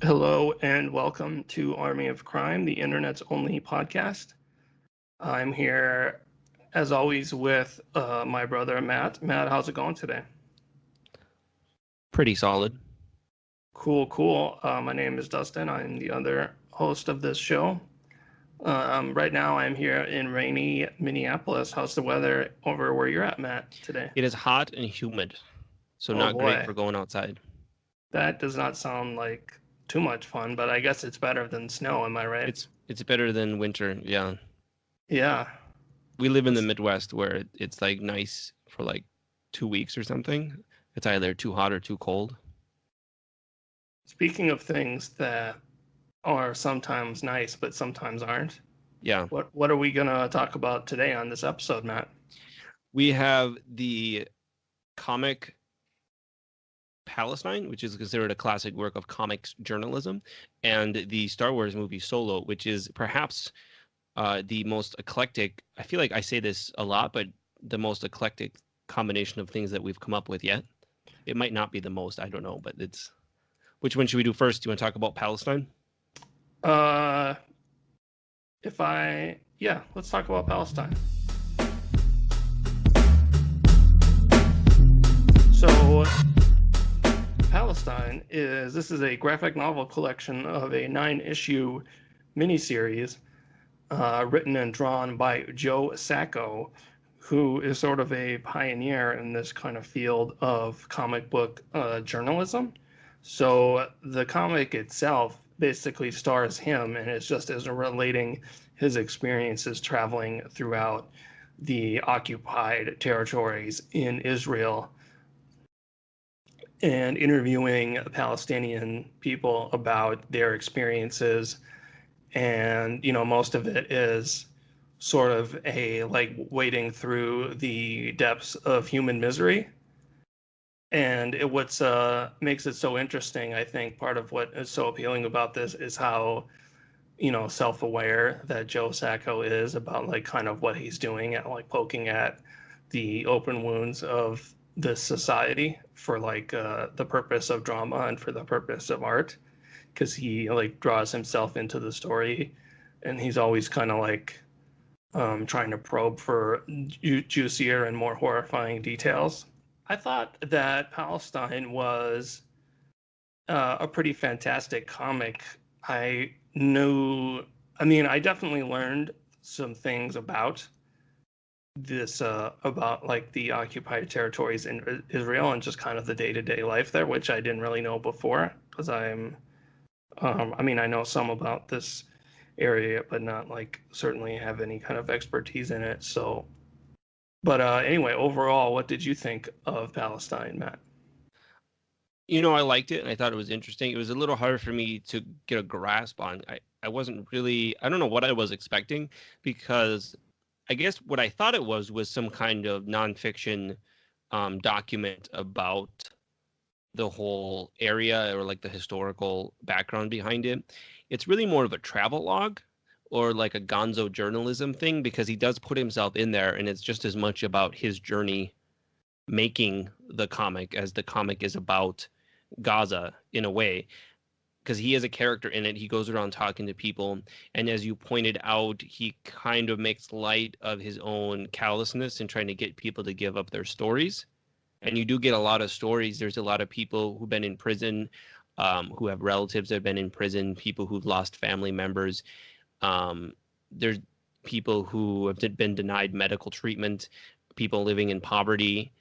Hello and welcome to Army of Crime, the internet's only podcast. I'm here, as always, with my brother Matt. Matt, how's it going today? Pretty solid. Cool. My name is Dustin. I'm the other host of this show. Right now, I'm here in rainy Minneapolis. How's the weather over where you're at, Matt, today? It is hot and humid, so Oh not great boy, for going outside. that does not sound like too much fun, but I guess it's better than snow. Am I right? It's better than winter. Yeah, Yeah. we live in the It's Midwest where it's like nice for like 2 weeks or something. It's either too hot or too cold. Speaking of things that are sometimes nice but sometimes aren't, Yeah, what are we gonna talk about today on this episode, Matt? we have the comic Palestine, which is considered a classic work of comics journalism, and the Star Wars movie Solo, which is perhaps the most eclectic. I feel like I say this a lot, but the most eclectic combination of things that we've come up with yet. It might not be the most, I don't know, but it's. Which one should we do first? Do you want to talk about Palestine? Uh, let's talk about Palestine. So, Palestine is a graphic novel collection of a 9-issue miniseries written and drawn by Joe Sacco, who is sort of a pioneer in this kind of field of comic book journalism. So the comic itself basically stars him, and it's just as relating his experiences traveling throughout the occupied territories in Israel and interviewing Palestinian people about their experiences. And, most of it is sort of a like wading through the depths of human misery. And what's makes it so interesting, I think part of what is so appealing about this is how, self-aware that Joe Sacco is about like kind of what he's doing at like poking at the open wounds of this society for like the purpose of drama and for the purpose of art, because he like draws himself into the story, and he's always kind of like trying to probe for juicier and more horrifying details. I thought that Palestine was a pretty fantastic comic. I knew, I mean, I definitely learned some things about this, about like the occupied territories in Israel and just kind of the day-to-day life there, which I didn't really know before, because I mean, I know some about this area, but not like certainly have any kind of expertise in it. So, but anyway, overall, what did you think of Palestine, Matt? I liked it and I thought it was interesting. It was a little hard for me to get a grasp on. I wasn't really, I don't know what I was expecting because I guess what I thought it was some kind of nonfiction document about the whole area or like the historical background behind it. It's really more of a travel log or like a gonzo journalism thing because he does put himself in there and it's just as much about his journey making the comic as the comic is about Gaza in a way because he is a character in it. He goes around talking to people, and as you pointed out, he kind of makes light of his own callousness in trying to get people to give up their stories. And you do get a lot of stories. There's a lot of people who've been in prison, who have relatives that have been in prison, people who've lost family members. There's people who have been denied medical treatment, people living in poverty.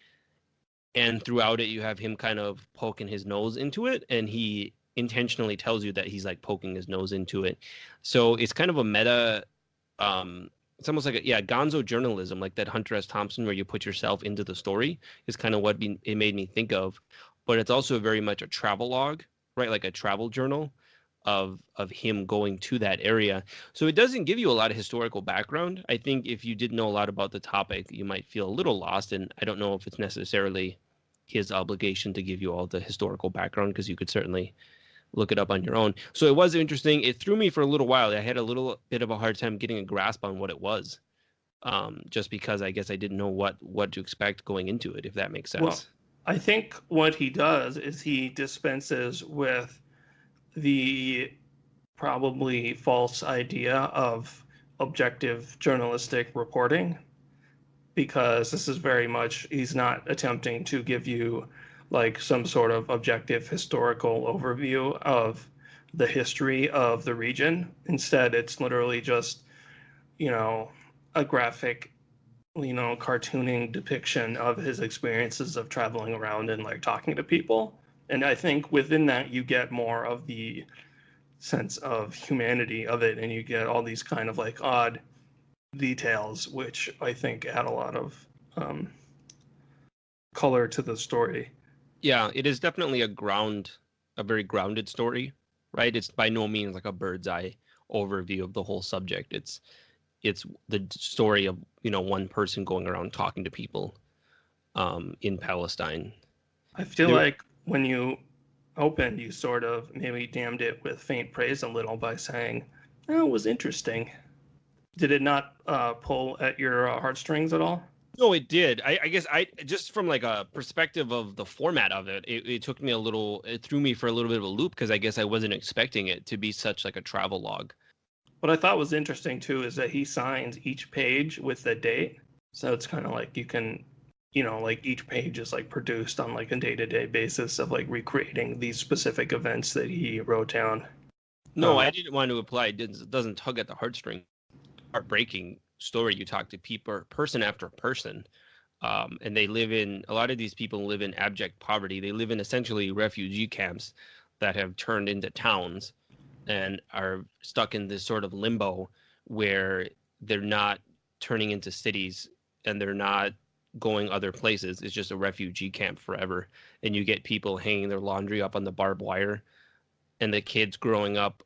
And throughout it, you have him kind of poking his nose into it, and he intentionally tells you that he's like poking his nose into it. So it's kind of a meta. It's almost like gonzo journalism, like that Hunter S. Thompson, where you put yourself into the story, is kind of what it made me think of. But it's also very much a travel log, right? Like a travel journal of him going to that area. So it doesn't give you a lot of historical background. I think if you didn't know a lot about the topic, you might feel a little lost. And I don't know if it's necessarily his obligation to give you all the historical background because you could certainly look it up on your own. So it was interesting. It threw me for a little while. I had a little bit of a hard time getting a grasp on what it was, just because I guess I didn't know what to expect going into it, if that makes Well, sense. I think what he does is he dispenses with the probably false idea of objective journalistic reporting, because this is very much, he's not attempting to give you like some sort of objective historical overview of the history of the region. Instead, it's literally just, you know, a graphic, cartooning depiction of his experiences of traveling around and like talking to people. And I think within that, you get more of the sense of humanity of it, and you get all these kind of like odd details, which I think add a lot of um, color to the story. Yeah, it is definitely a very grounded story, right? It's by no means like a bird's eye overview of the whole subject. It's the story of, one person going around talking to people in Palestine. I feel There, like when you opened, you sort of maybe damned it with faint praise a little by saying, "Oh, it was interesting." Did it not pull at your heartstrings at all? no, it did. I guess I just from like a perspective of the format of it, it took me it threw me for a little bit of a loop because I guess I wasn't expecting it to be such like a travel log. What I thought was interesting too is that he signs each page with the date. So it's kind of like you can, like each page is like produced on like a day-to-day basis of like recreating these specific events that he wrote down. No, Um, I didn't want to apply. It doesn't tug at the heartstring. Heartbreaking story. You talk to people, person after person, and they live in a lot of these people live in abject poverty. They live in essentially refugee camps that have turned into towns and are stuck in this sort of limbo where they're not turning into cities and they're not going other places. It's just a refugee camp forever. And you get people hanging their laundry up on the barbed wire and the kids growing up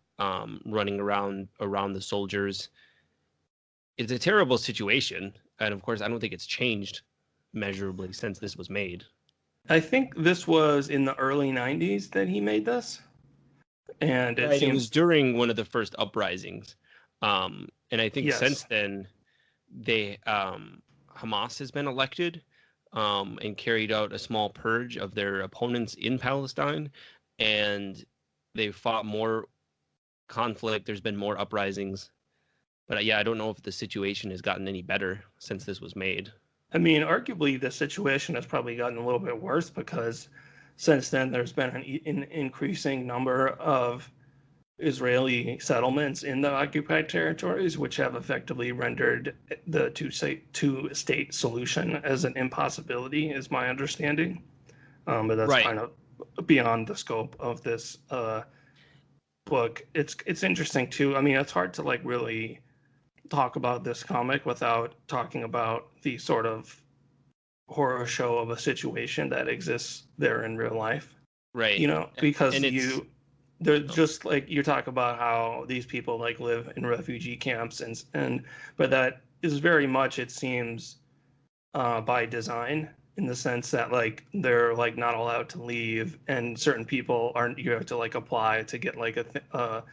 running around the soldiers. It's a terrible situation. And of course, I don't think it's changed measurably since this was made. I think this was in the early 90s that he made this. And it Right. It was seems, during one of the first uprisings. And I think since yes. then, Hamas has been elected and carried out a small purge of their opponents in Palestine. And they've fought more conflict. There's been more uprisings. But yeah, I don't know if the situation has gotten any better since this was made. I mean, arguably, the situation has probably gotten a little bit worse because since then there's been an increasing number of Israeli settlements in the occupied territories, which have effectively rendered the two-state solution as an impossibility, is my understanding. But that's Right. kind of beyond the scope of this book. It's interesting too. I mean, it's hard to like really talk about this comic without talking about the sort of horror show of a situation that exists there in real life. Right. Because And it's they're oh, just like you talk about how these people like live in refugee camps, and but that is very much, it seems, by design, in the sense that like they're like not allowed to leave, and certain people aren't, you have to like apply to get like a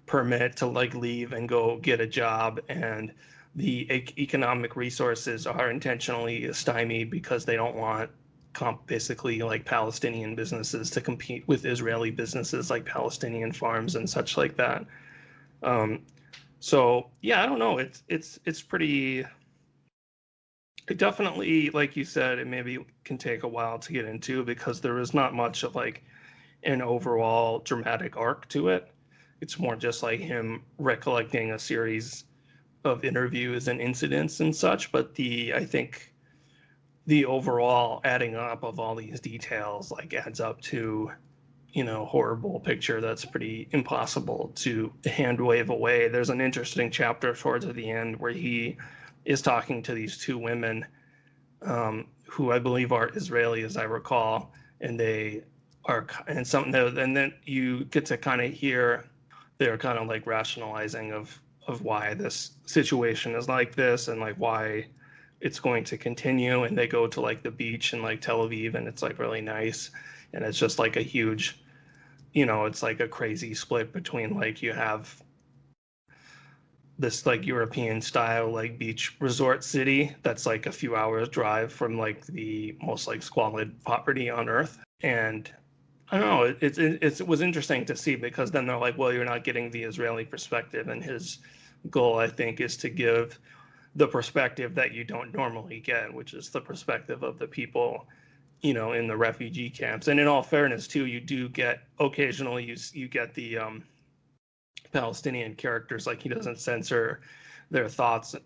permit to like leave and go get a job, and the economic resources are intentionally stymied because they don't want basically like Palestinian businesses to compete with Israeli businesses like Palestinian farms and such like that. Um, so yeah, I don't know. It's pretty. It definitely, like you said, it maybe can take a while to get into because there is not much of like an overall dramatic arc to it. It's more just like him recollecting a series of interviews and incidents and such. But I think the overall adding up of all these details like adds up to, horrible picture that's pretty impossible to hand wave away. There's an interesting chapter towards the end where he is talking to these two women, who I believe are Israeli, as I recall, and they are, and something, and then you get to kind of hear they're kind of like rationalizing of why this situation is like this and like why it's going to continue. And they go to like the beach in like Tel Aviv, and it's like really nice, and it's just like a huge, it's like a crazy split between like you have this like European style like beach resort city that's like a few hours drive from like the most like squalid poverty on earth, and I don't know. It was interesting to see because then they're like, well, you're not getting the Israeli perspective, and his goal, I think, is to give the perspective that you don't normally get, which is the perspective of the people, in the refugee camps. And in all fairness, too, you do get occasionally you get the Palestinian characters, like he doesn't censor their thoughts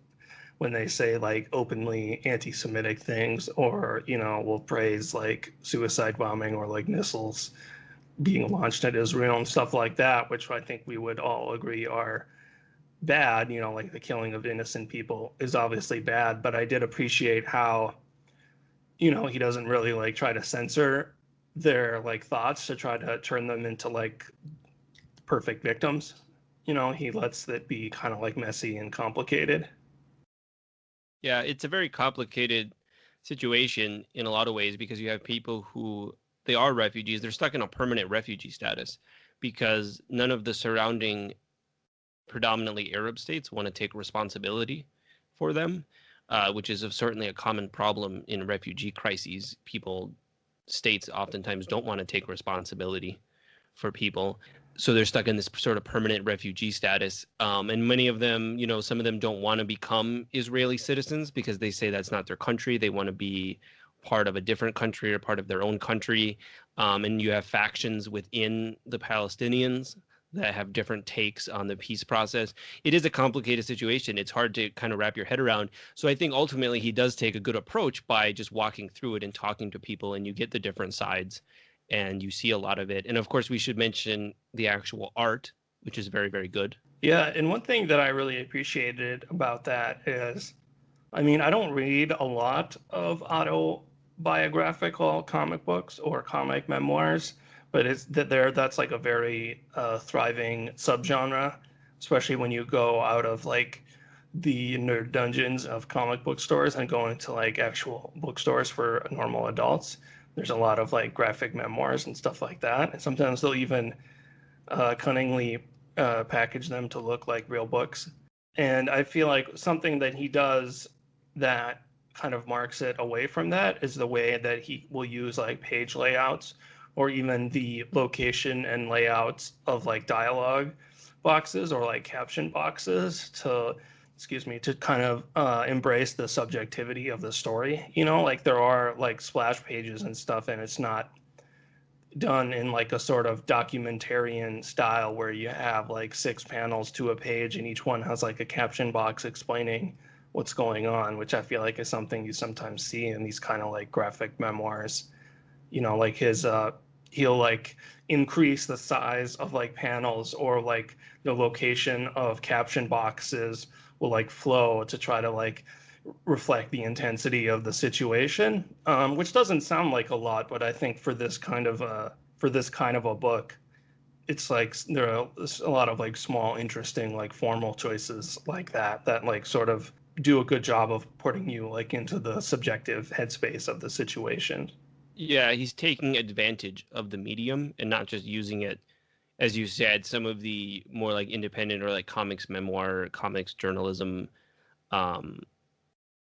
when they say like openly anti-Semitic things, or will praise like suicide bombing or like missiles being launched at Israel and stuff like that, which I think we would all agree are bad. Like the killing of innocent people is obviously bad, but I did appreciate how he doesn't really like try to censor their like thoughts to try to turn them into like perfect victims. He lets it be kind of like messy and complicated. Yeah, it's a very complicated situation in a lot of ways because you have people who they are refugees, they're stuck in a permanent refugee status because none of the surrounding predominantly Arab states want to take responsibility for them, which is certainly a common problem in refugee crises. States oftentimes don't want to take responsibility for people. So they're stuck in this sort of permanent refugee status. And many of them, some of them don't want to become Israeli citizens because they say that's not their country. They want to be part of a different country or part of their own country. And you have factions within the Palestinians that have different takes on the peace process. It is a complicated situation. It's hard to kind of wrap your head around. So I think ultimately he does take a good approach by just walking through it and talking to people, and you get the different sides and you see a lot of it. And of course, we should mention the actual art, which is very, very good. Yeah, and one thing that I really appreciated about that is, I mean, I don't read a lot of autobiographical comic books or comic memoirs, but it's that that's like a very thriving subgenre, especially when you go out of like the nerd dungeons of comic book stores and go into like actual bookstores for normal adults. There's a lot of like graphic memoirs and stuff like that. And sometimes they'll even cunningly package them to look like real books. And I feel like something that he does that kind of marks it away from that is the way that he will use like page layouts or even the location and layouts of like dialogue boxes or like caption boxes to kind of embrace the subjectivity of the story. Like there are like splash pages and stuff, and it's not done in like a sort of documentarian style where you have like 6 panels to a page and each one has like a caption box explaining what's going on, which I feel like is something you sometimes see in these kind of like graphic memoirs. Like he'll like increase the size of like panels, or like the location of caption boxes will like flow to try to like reflect the intensity of the situation, which doesn't sound like a lot, but I think for this kind of a book, it's like there are a lot of like small, interesting, like formal choices like that like sort of do a good job of putting you like into the subjective headspace of the situation. Yeah, he's taking advantage of the medium and not just using it, as you said, some of the more like independent or like comics memoir, comics journalism. Um,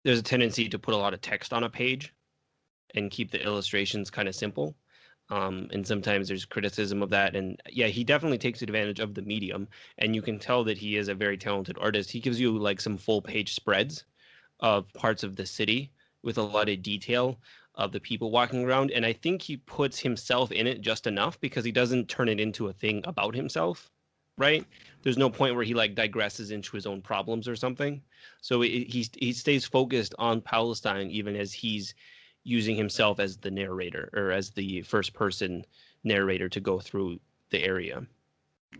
there's a tendency to put a lot of text on a page and keep the illustrations kind of simple. And sometimes there's criticism of that. And yeah, he definitely takes advantage of the medium. And you can tell that he is a very talented artist. He gives you like some full page spreads of parts of the city with a lot of detail of the people walking around. And I think he puts himself in it just enough because he doesn't turn it into a thing about himself, right? There's no point where he like digresses into his own problems or something. So he stays focused on Palestine even as he's using himself as the narrator or as the first person narrator to go through the area.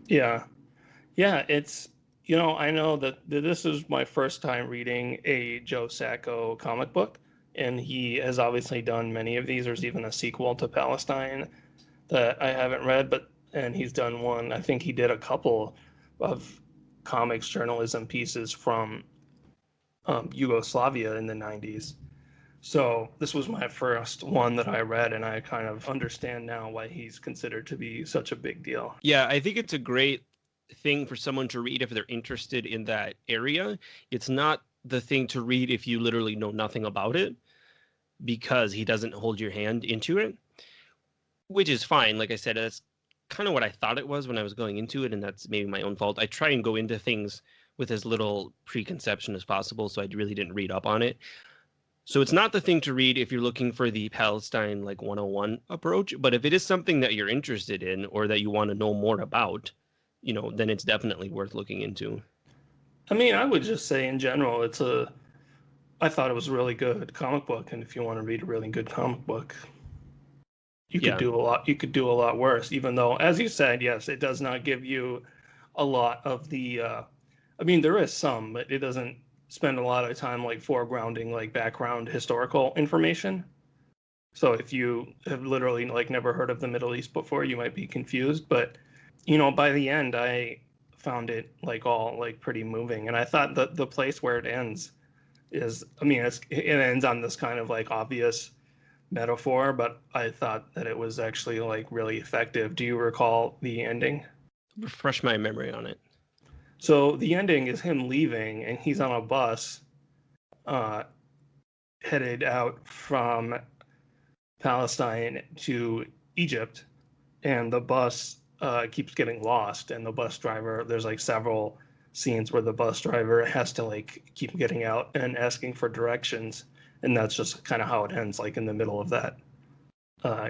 Yeah. Yeah, it's I know that this is my first time reading a Joe Sacco comic book, and he has obviously done many of these. There's even a sequel to Palestine that I haven't read, and he's done one. I think he did a couple of comics journalism pieces from Yugoslavia in the 90s. So this was my first one that I read, and I kind of understand now why he's considered to be such a big deal. Yeah, I think it's a great thing for someone to read if they're interested in that area. It's not the thing to read if you literally know nothing about it because he doesn't hold your hand into it. which is fine. Like I said, that's kind of what I thought it was when I was going into it, and that's maybe my own fault. I try and go into things with as little preconception as possible, so I really didn't read up on it. So it's not the thing to read if you're looking for the Palestine like 101 approach, but if it is something that you're interested in or that you want to know more about, then it's definitely worth looking into. I mean, I would just say in general, I thought it was a really good comic book, and if you want to read a really good comic book, Yeah. you could do a lot worse, even though, as you said, yes, it does not give you a lot of the I mean, there is some, but it doesn't spend a lot of time like foregrounding like background historical information. So if you have literally like never heard of the Middle East before, you might be confused, but by the end I found it like all like pretty moving, and I thought that the place where it ends is, I mean, it ends on this kind of like obvious metaphor, but I thought that it was actually like really effective. Do you recall the ending? Refresh my memory on it. So the ending is him leaving, and he's on a bus uh, headed out from Palestine to Egypt, and the bus keeps getting lost. And the bus driver, there's like several scenes where the bus driver has to like keep getting out and asking for directions, and that's just kind of how it ends, like in the middle of that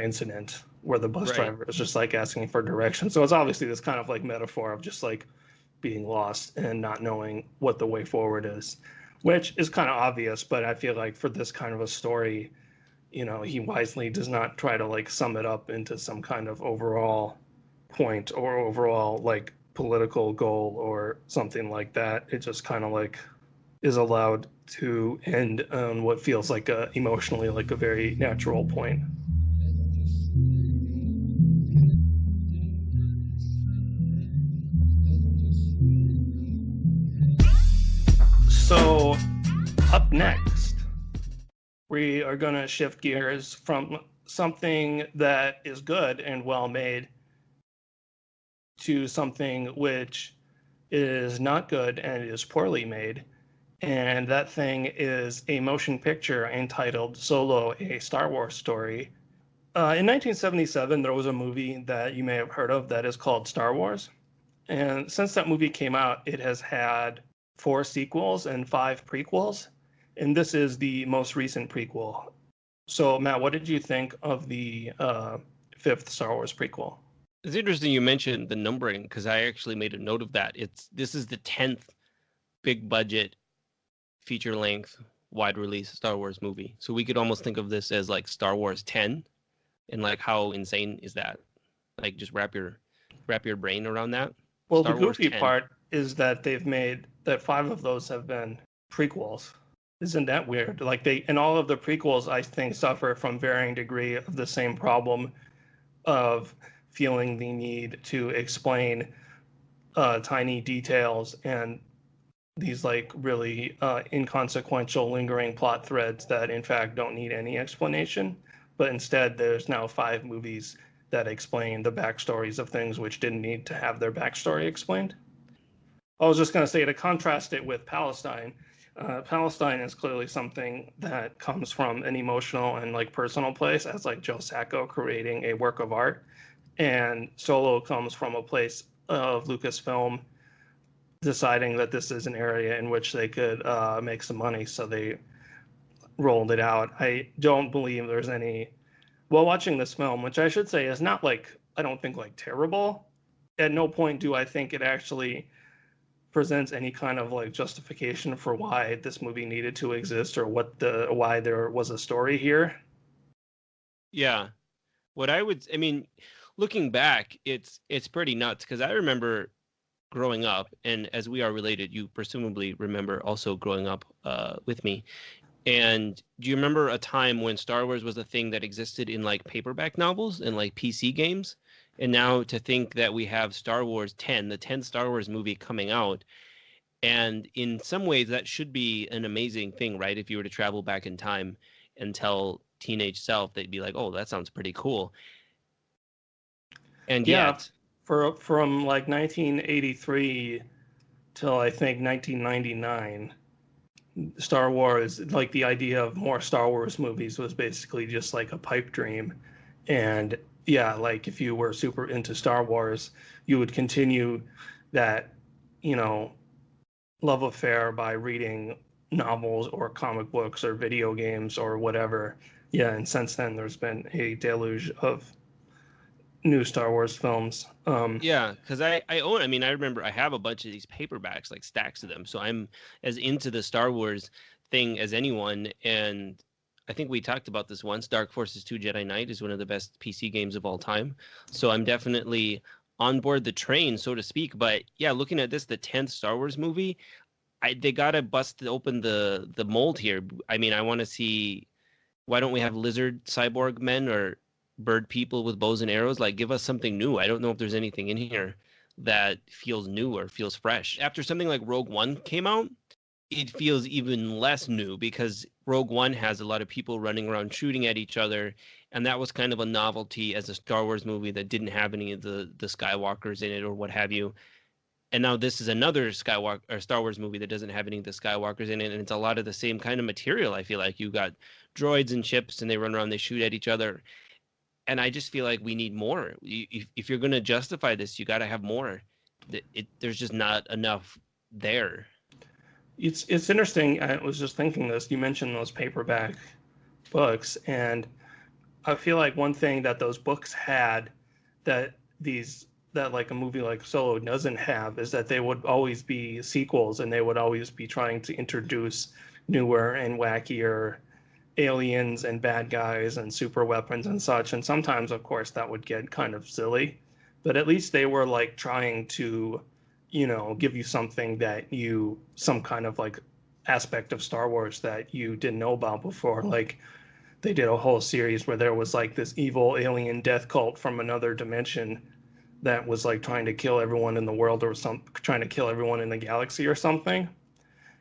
incident where the bus Right. driver is just like asking for directions. So it's obviously this kind of like metaphor of just like being lost and not knowing what the way forward is, which is kind of obvious. But I feel like for this kind of a story, he wisely does not try to like sum it up into some kind of overall point or overall like political goal or something like that. It just kind of like is allowed to end on what feels like emotionally like a very natural point. So up next, we are going to shift gears from something that is good and well made to something which is not good and is poorly made. And that thing is a motion picture entitled Solo, a Star Wars story. In 1977, there was a movie that you may have heard of that is called Star Wars. And since that movie came out, it has had 4 sequels and 5 prequels. And this is the most recent prequel. So, Matt, what did you think of the fifth Star Wars prequel? It's interesting you mentioned the numbering because I actually made a note of that. This is the 10th big budget feature length wide release Star Wars movie. So we could almost think of this as like Star Wars 10, and like how insane is that? Like just wrap your brain around that. Well, the Star Wars goofy 10. part is that they've made that 5 of those have been prequels. Isn't that weird? Like and all of the prequels, I think, suffer from varying degree of the same problem of feeling the need to explain tiny details and these like really inconsequential lingering plot threads that in fact don't need any explanation, but instead there's now 5 movies that explain the backstories of things which didn't need to have their backstory explained. I was just going to say, to contrast it with Palestine, Palestine is clearly something that comes from an emotional and like personal place, as like Joe Sacco creating a work of art, and Solo comes from a place of Lucasfilm deciding that this is an area in which they could make some money, so they rolled it out. I don't believe there's any. While watching this film, which I should say is not like, I don't think like terrible, at no point do I think it actually presents any kind of like justification for why this movie needed to exist or why there was a story here. Yeah. I mean, looking back, it's pretty nuts because I remember growing up, and as we are related, you presumably remember also growing up with me. And do you remember a time when Star Wars was a thing that existed in like paperback novels and like PC games? And now to think that we have Star Wars 10, the 10th Star Wars movie coming out, and in some ways that should be an amazing thing, right? If you were to travel back in time and tell teenage self, they'd be like, "Oh, that sounds pretty cool." And Yeah, yet, from like 1983 till I think 1999, Star Wars, like the idea of more Star Wars movies was basically just like a pipe dream. And yeah, like if you were super into Star Wars, you would continue that, you know, love affair by reading novels or comic books or video games or whatever. Yeah, and since then there's been a deluge of new Star Wars films. Yeah, because I mean, I remember I have a bunch of these paperbacks, like stacks of them. So I'm as into the Star Wars thing as anyone. And I think we talked about this once. Dark Forces 2 Jedi Knight is one of the best PC games of all time. So I'm definitely on board the train, so to speak. But yeah, looking at this, the 10th Star Wars movie, they gotta bust open the mold here. I mean, I want to see, why don't we have lizard cyborg men or bird people with bows and arrows? Like, give us something new. I don't know if there's anything in here that feels new or feels fresh. After something like Rogue One came out, it feels even less new because Rogue One has a lot of people running around shooting at each other, and that was kind of a novelty as a Star Wars movie that didn't have any of the Skywalkers in it or what have you. And now this is another Skywalker or Star Wars movie that doesn't have any of the Skywalkers in it, and it's a lot of the same kind of material. I feel like you got droids and ships, and they run around, they shoot at each other, and I just feel like we need more. If you're going to justify this, you got to have more. There's just not enough there. It's interesting. I was just thinking this. You mentioned those paperback books, and I feel like one thing that those books had that these that like a movie like Solo doesn't have is that they would always be sequels, and they would always be trying to introduce newer and wackier aliens and bad guys and super weapons and such. And sometimes, of course, that would get kind of silly, but at least they were like trying to, give you something that some kind of like aspect of Star Wars that you didn't know about before. Like they did a whole series where there was like this evil alien death cult from another dimension that was like trying to kill everyone in the world or trying to kill everyone in the galaxy or something.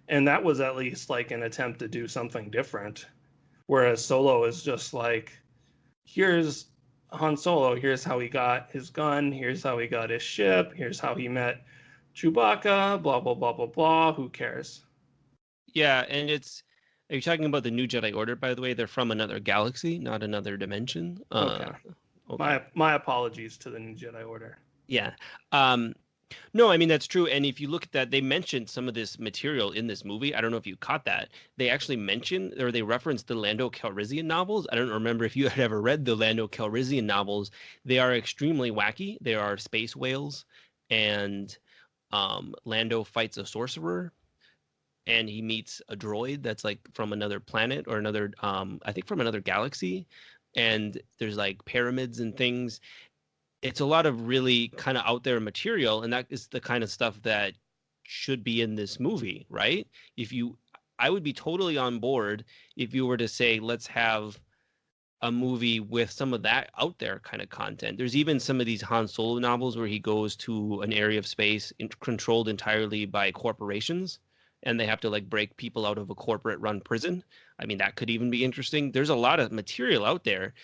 And that was at least like an attempt to do something different. Whereas Solo is just like, here's Han Solo, here's how he got his gun, here's how he got his ship, here's how he met Chewbacca, blah, blah, blah, blah, blah. Who cares? Yeah, and are you talking about the New Jedi Order, by the way? They're from another galaxy, not another dimension. Okay. Okay. My apologies to the New Jedi Order. Yeah. Um, No, I mean that's true. And if you look at that, they mentioned some of this material in this movie. I don't know if you caught that. They actually mentioned or they referenced the Lando Calrissian novels. I don't remember if you had ever read the Lando Calrissian novels. They are extremely wacky. There are space whales, and Lando fights a sorcerer, and he meets a droid that's like from another planet or another, I think from another galaxy. And there's like pyramids and things. It's a lot of really kind of out there material, and that is the kind of stuff that should be in this movie, right? If you I would be totally on board if you were to say let's have a movie with some of that out there kind of content. There's even some of these Han Solo novels where he goes to an area of space controlled entirely by corporations, and they have to like break people out of a corporate run prison. I mean, that could even be interesting. There's a lot of material out there.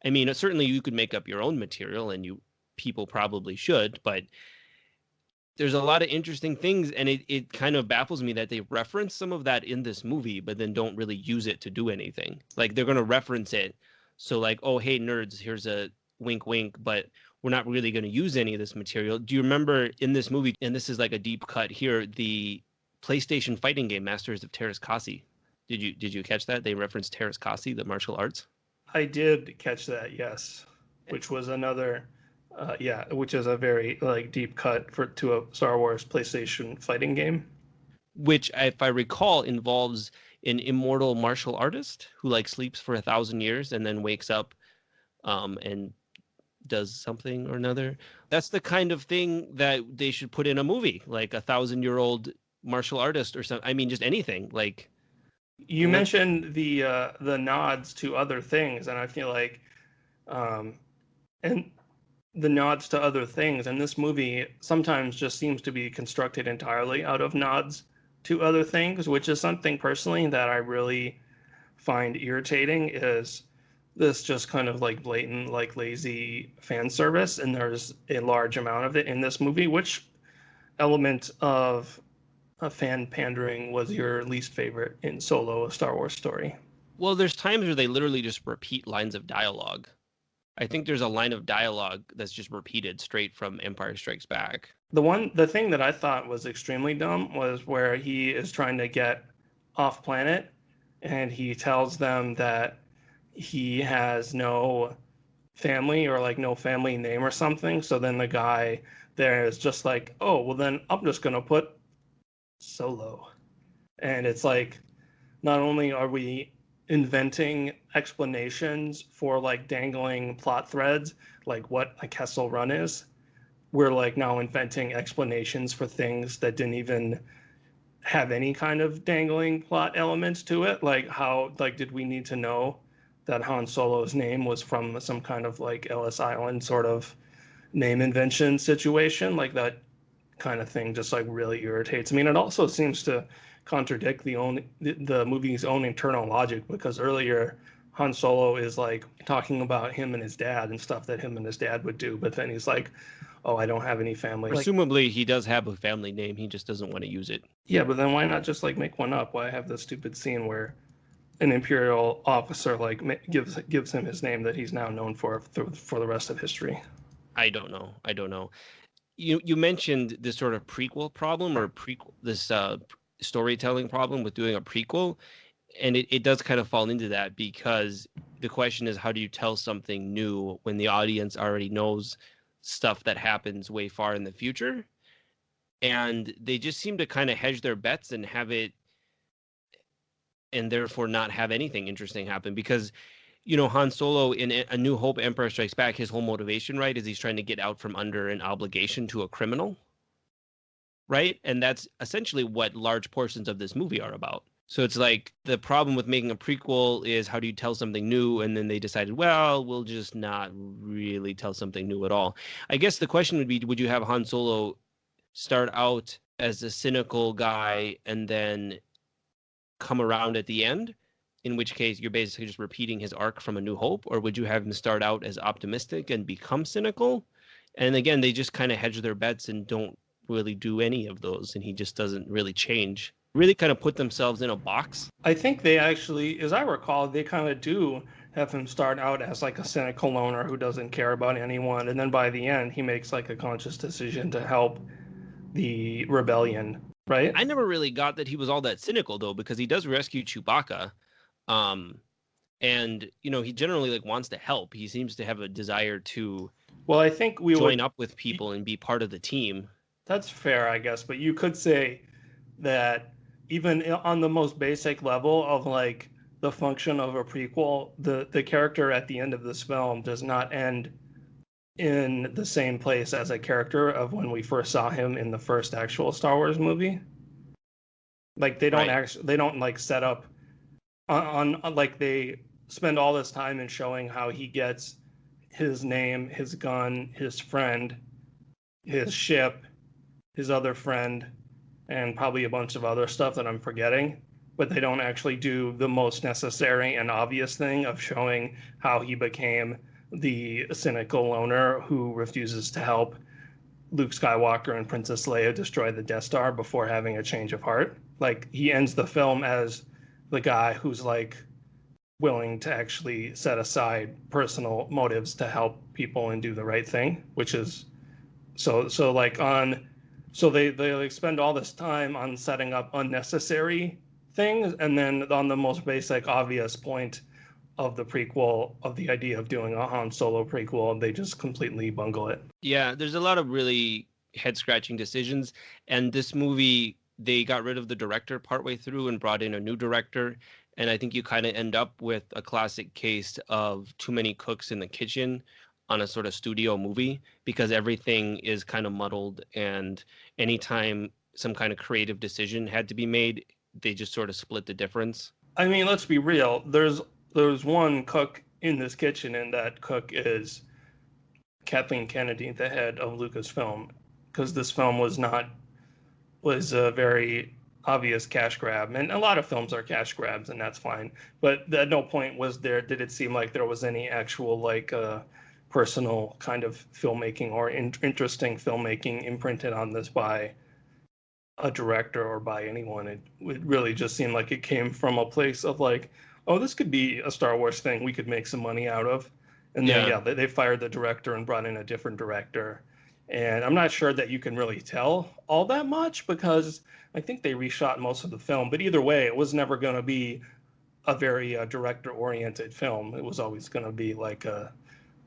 I mean, certainly you could make up your own material, and you people probably should, but there's a lot of interesting things, and it kind of baffles me that they reference some of that in this movie, but then don't really use it to do anything. Like they're gonna reference it, so like, oh hey nerds, here's a wink wink, but we're not really gonna use any of this material. Do you remember in this movie, and this is like a deep cut here, the PlayStation fighting game Masters of Terras Kasi? Did you catch that? They referenced Terras Kasi, the martial arts. I did catch that, yes, which was another, yeah, which is a very like deep cut to a Star Wars PlayStation fighting game. Which, if I recall, involves an immortal martial artist who like sleeps for 1,000 years and then wakes up and does something or another. That's the kind of thing that they should put in a movie, like 1,000-year-old martial artist or something. I mean, just anything. Like, You let mentioned the nods to other things, and I feel like, um, and the nods to other things, and this movie sometimes just seems to be constructed entirely out of nods to other things, which is something personally that I really find irritating. Is this just kind of like blatant, like lazy fan service? And there's a large amount of it in this movie. Which element of fan pandering was your least favorite in Solo: A Star Wars Story? Well, there's times where they literally just repeat lines of dialogue. I think there's a line of dialogue that's just repeated straight from Empire Strikes Back. The thing that I thought was extremely dumb was where he is trying to get off planet and he tells them that he has no family or like no family name or something. So then the guy there is just like, oh, well, then I'm just going to put Solo. And it's like, not only are we inventing explanations for like dangling plot threads, like what a Kessel Run is, we're like now inventing explanations for things that didn't even have any kind of dangling plot elements to it. Like how, like, did we need to know that Han Solo's name was from some kind of like Ellis Island sort of name invention situation? Like that kind of thing just like really irritates me. And it also seems to contradict the movie's own internal logic because earlier Han Solo is like talking about him and his dad and stuff that him and his dad would do, but then he's like, "Oh, I don't have any family." Like, Presumably, he does have a family name. He just doesn't want to use it. yeah, but then why not just like make one up? Why have this stupid scene where an imperial officer like gives him his name that he's now known for the rest of history? I don't know. You mentioned this sort of prequel problem or this storytelling problem with doing a prequel, and it does kind of fall into that because the question is, how do you tell something new when the audience already knows stuff that happens way far in the future? And they just seem to kind of hedge their bets and have it, and therefore not have anything interesting happen because Han Solo in A New Hope, Empire Strikes Back, his whole motivation, right, is he's trying to get out from under an obligation to a criminal, right? And that's essentially what large portions of this movie are about. So it's like the problem with making a prequel is how do you tell something new? And then they decided, well, we'll just not really tell something new at all. I guess the question would be, would you have Han Solo start out as a cynical guy and then come around at the end? In which case you're basically just repeating his arc from A New Hope, or would you have him start out as optimistic and become cynical? And again, they just kind of hedge their bets and don't really do any of those, and he just doesn't really change. Really kind of put themselves in a box. I think they actually, as I recall, they kind of do have him start out as like a cynical loner who doesn't care about anyone, and then by the end he makes like a conscious decision to help the rebellion, right? I never really got that he was all that cynical though, because he does rescue Chewbacca. And he generally like wants to help. He seems to have a desire to Well, I think we join would up with people and be part of the team. That's fair, I guess, but you could say that even on the most basic level of like the function of a prequel, the character at the end of this film does not end in the same place as a character of when we first saw him in the first actual Star Wars movie. Like they don't like set up on like they spend all this time in showing how he gets his name, his gun, his friend, his ship, his other friend, and probably a bunch of other stuff that I'm forgetting, but they don't actually do the most necessary and obvious thing of showing how he became the cynical loner who refuses to help Luke Skywalker and Princess Leia destroy the Death Star before having a change of heart. Like he ends the film as the guy who's like willing to actually set aside personal motives to help people and do the right thing, which is so like on so they like spend all this time on setting up unnecessary things, and then on the most basic obvious point of the prequel, of the idea of doing a Han Solo prequel, they just completely bungle it. Yeah, there's a lot of really head-scratching decisions, and this movie, they got rid of the director partway through and brought in a new director, and I think you kind of end up with a classic case of too many cooks in the kitchen on a sort of studio movie because everything is kind of muddled, and anytime some kind of creative decision had to be made, they just sort of split the difference. I mean, let's be real. There's one cook in this kitchen, and that cook is Kathleen Kennedy, the head of Lucasfilm, because this film was a very obvious cash grab, and a lot of films are cash grabs, and that's fine. But at no point did it seem like there was any actual like personal kind of filmmaking or interesting filmmaking imprinted on this by a director or by anyone. It really just seemed like it came from a place of like, oh, this could be a Star Wars thing we could make some money out of. And then Yeah. yeah, they fired the director and brought in a different director. And I'm not sure that you can really tell all that much because I think they reshot most of the film. But either way, it was never going to be a very director-oriented film. It was always going to be like a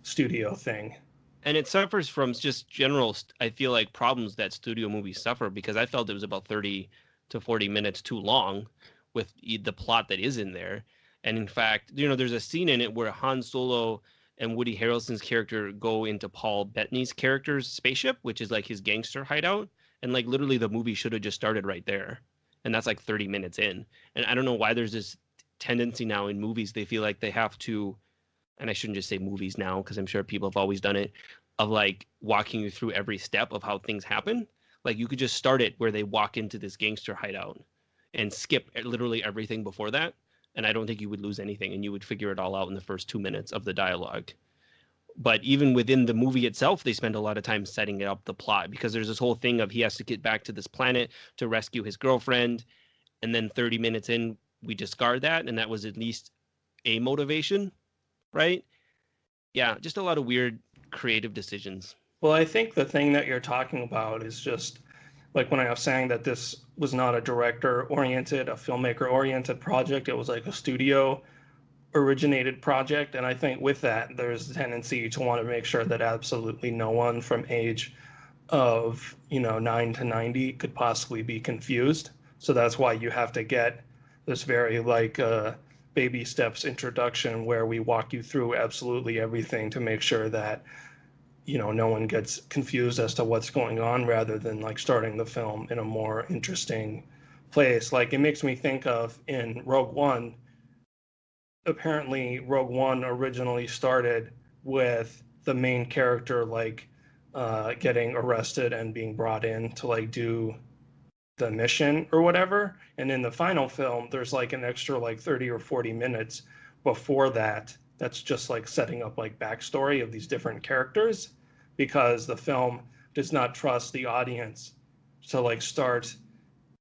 studio thing. And it suffers from just general, I feel like, problems that studio movies suffer, because I felt it was about 30 to 40 minutes too long with the plot that is in there. And in fact, there's a scene in it where Han Solo and Woody Harrelson's character go into Paul Bettany's character's spaceship, which is like his gangster hideout. And like literally the movie should have just started right there. And that's like 30 minutes in. And I don't know why there's this tendency now in movies, they feel like they have to, and I shouldn't just say movies now because I'm sure people have always done it, of like walking you through every step of how things happen. Like you could just start it where they walk into this gangster hideout and skip literally everything before that. And I don't think you would lose anything, and you would figure it all out in the first 2 minutes of the dialogue. But even within the movie itself, they spend a lot of time setting up the plot, because there's this whole thing of he has to get back to this planet to rescue his girlfriend. And then 30 minutes in, we discard that. And that was at least a motivation, right? Yeah, just a lot of weird creative decisions. Well, I think the thing that you're talking about is just like when I was saying that this was not a director-oriented, a filmmaker-oriented project, it was like a studio-originated project. And I think with that, there's a tendency to want to make sure that absolutely no one from age of 9 to 90 could possibly be confused. So that's why you have to get this very like baby steps introduction where we walk you through absolutely everything to make sure that no one gets confused as to what's going on, rather than like starting the film in a more interesting place. Like it makes me think of in Rogue One. Apparently Rogue One originally started with the main character like getting arrested and being brought in to like do the mission or whatever. And in the final film, there's like an extra like 30 or 40 minutes before that. That's just like setting up like backstory of these different characters, because the film does not trust the audience to like start,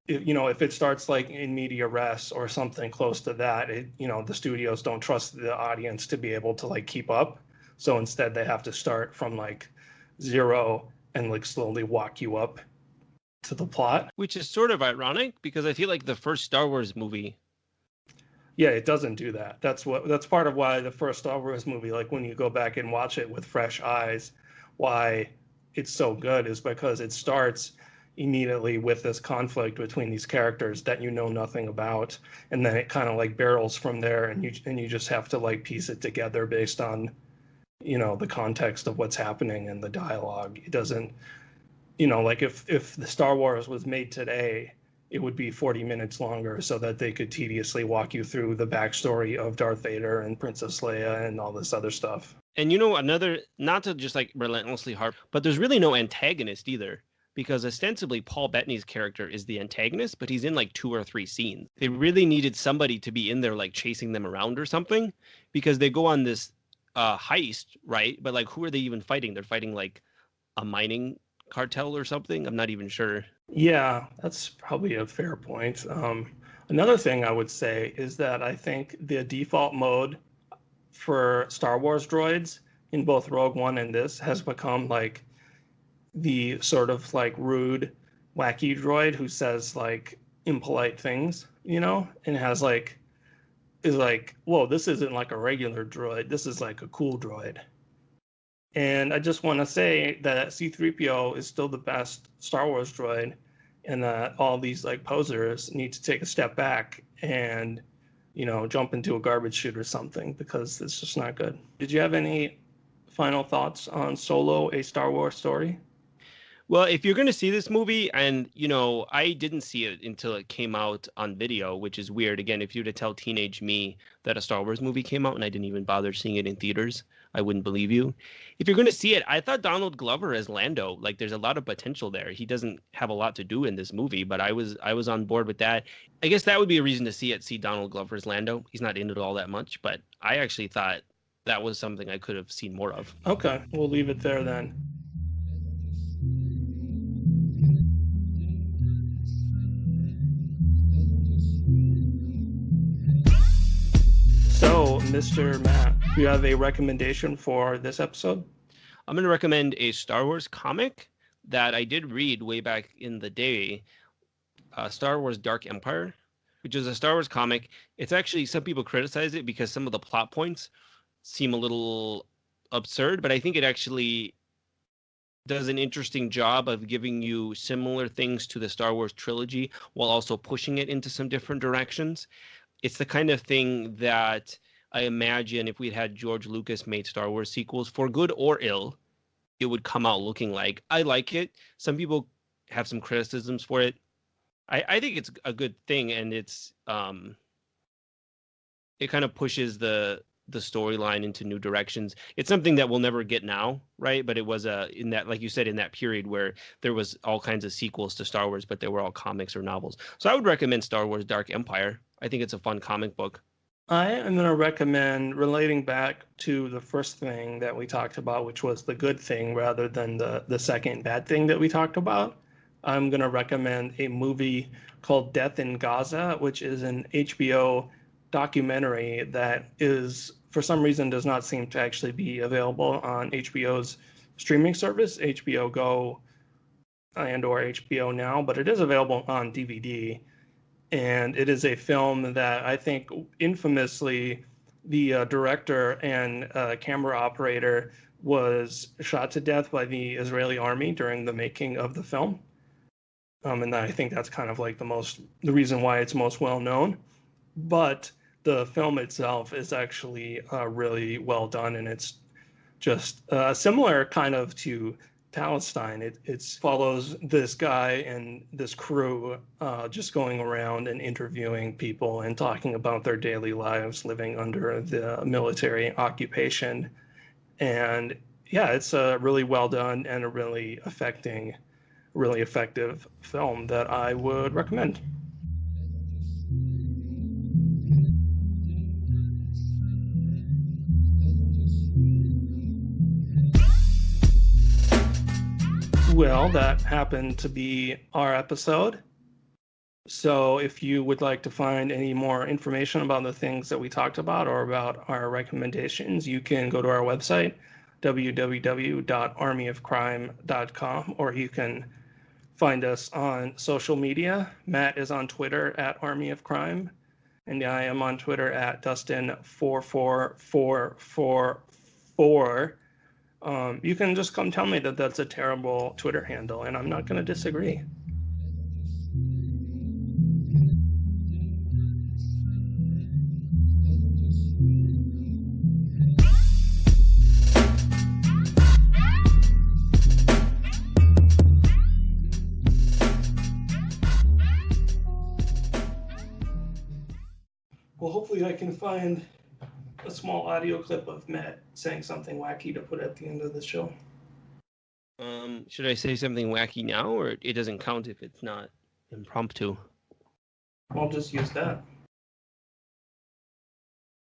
if it starts like in media res or something close to that, the studios don't trust the audience to be able to like keep up. So instead they have to start from like zero and like slowly walk you up to the plot. Which is sort of ironic, because I feel like the first Star Wars movie. Yeah, it doesn't do that. That's part of why the first Star Wars movie, like when you go back and watch it with fresh eyes, why it's so good is because it starts immediately with this conflict between these characters that you know nothing about, and then it kind of like barrels from there, and you just have to like piece it together based on the context of what's happening and the dialogue. It doesn't, like if the Star Wars was made today, it would be 40 minutes longer so that they could tediously walk you through the backstory of Darth Vader and Princess Leia and all this other stuff. And another, not to just like relentlessly harp, but there's really no antagonist either, because ostensibly Paul Bettany's character is the antagonist, but he's in like 2 or 3 scenes. They really needed somebody to be in there like chasing them around or something, because they go on this heist, right? But like, who are they even fighting? They're fighting like a mining cartel or something. I'm not even sure. Yeah, that's probably a fair point. Another thing I would say is that I think the default mode for Star Wars droids in both Rogue One and this has become like the sort of like rude, wacky droid who says like impolite things, and has like is like, whoa, this isn't like a regular droid. This is like a cool droid. And I just want to say that C-3PO is still the best Star Wars droid, and that all these like posers need to take a step back and, jump into a garbage chute or something, because it's just not good. Did you have any final thoughts on Solo, a Star Wars story? Well, if you're going to see this movie, and I didn't see it until it came out on video, which is weird. Again, if you were to tell teenage me that a Star Wars movie came out and I didn't even bother seeing it in theaters, I wouldn't believe you. If you're going to see it, I thought Donald Glover as Lando, like there's a lot of potential there. He doesn't have a lot to do in this movie, but I was on board with that. I guess that would be a reason to see Donald Glover as Lando. He's not in it all that much, but I actually thought that was something I could have seen more of. Okay, we'll leave it there then. So, Mr. Matt, Do you have a recommendation for this episode? I'm going to recommend a Star Wars comic that I did read way back in the day, Star Wars Dark Empire, which is a Star Wars comic. It's actually, some people criticize it because some of the plot points seem a little absurd, but I think it actually does an interesting job of giving you similar things to the Star Wars trilogy while also pushing it into some different directions. It's the kind of thing that I imagine if we'd had George Lucas made Star Wars sequels, for good or ill, it would come out looking like. I like it. Some people have some criticisms for it. I think it's a good thing, and it's it kind of pushes the storyline into new directions. It's something that we'll never get now, right? But it was in that, like you said, in that period where there was all kinds of sequels to Star Wars, but they were all comics or novels. So I would recommend Star Wars Dark Empire. I think it's a fun comic book. I am going to recommend, relating back to the first thing that we talked about, which was the good thing rather than the second bad thing that we talked about. I'm going to recommend a movie called Death in Gaza, which is an HBO documentary that is, for some reason, does not seem to actually be available on HBO's streaming service, HBO Go and or HBO Now, but it is available on DVD. And it is a film that I think infamously the director and camera operator was shot to death by the Israeli army during the making of the film. And I think that's kind of like the reason why it's most well known. But the film itself is actually really well done, and it's just similar kind of to Palestine. It follows this guy and this crew just going around and interviewing people and talking about their daily lives living under the military occupation. And yeah, it's really well done and a really effective film that I would recommend. Well, that happened to be our episode. So if you would like to find any more information about the things that we talked about or about our recommendations, you can go to our website, www.armyofcrime.com, or you can find us on social media. Matt is on Twitter at Army of Crime, and I am on Twitter at Dustin44444. You can just come tell me that that's a terrible Twitter handle, and I'm not going to disagree. Well, hopefully I can find a small audio clip of Matt saying something wacky to put at the end of the show. Should I say something wacky now, or it doesn't count if it's not impromptu? I'll just use that.